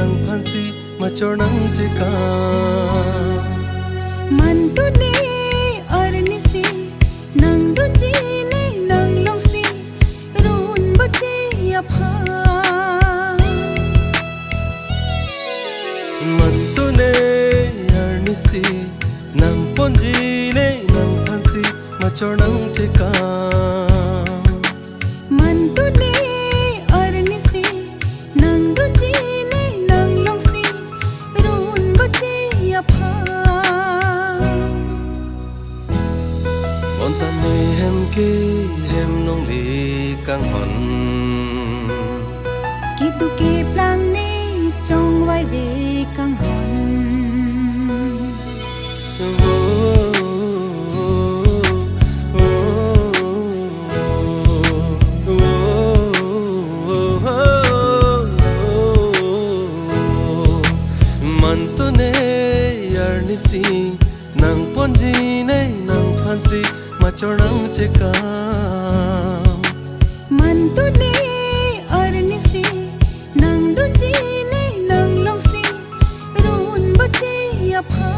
nang phansi ma chor nang je ka man tu ne arni si nang dun ji ne nang long si run ba che ya pha man tu ne arni si nang pon ji ne nang phansi ma chor nang je ka man tu ne arni si nang dun ji ne nang long si run ba che ya pha on ta ne hem ke hem nong le kang hon ki tu ke plang ne chong vai ve kang hon man tu ne arni si nang pon ji ne nang phansi ma chor nang je ka man tu ne arni si nang dun ji ne nang long si run ba che ya pha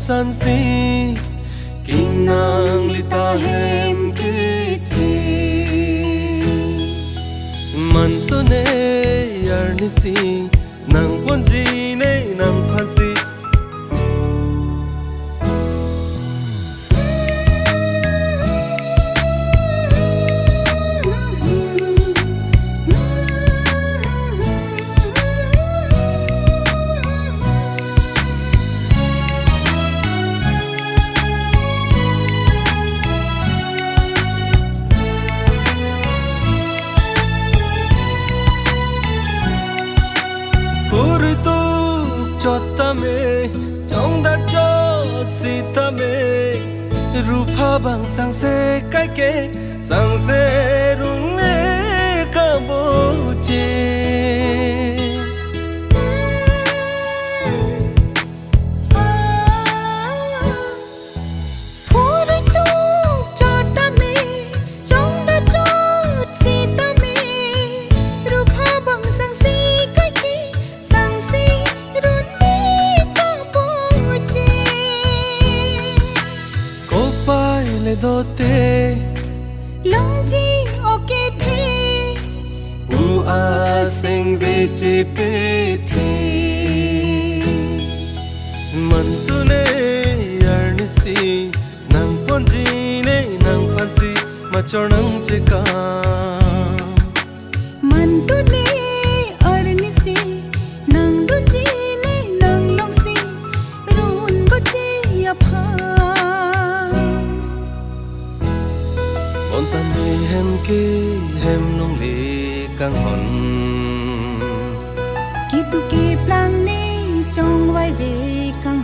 san si king nang lita hem ki thi man tu ne arni si nang pon ji ne nang phansi chota me trong da chot sita me rupa bang sang se kai ke sang se rung me ka bo che do te long ji oke the u a sing ve che pe the man tu ne arni si nang pon ji ne nang phansi ma chor nang je ka man tu ne arni si nang dun ji ne nang long si run ba che ya pha on ta ne hem ke hem nong le kang hon ki tu ke plang ne chong vai ve kang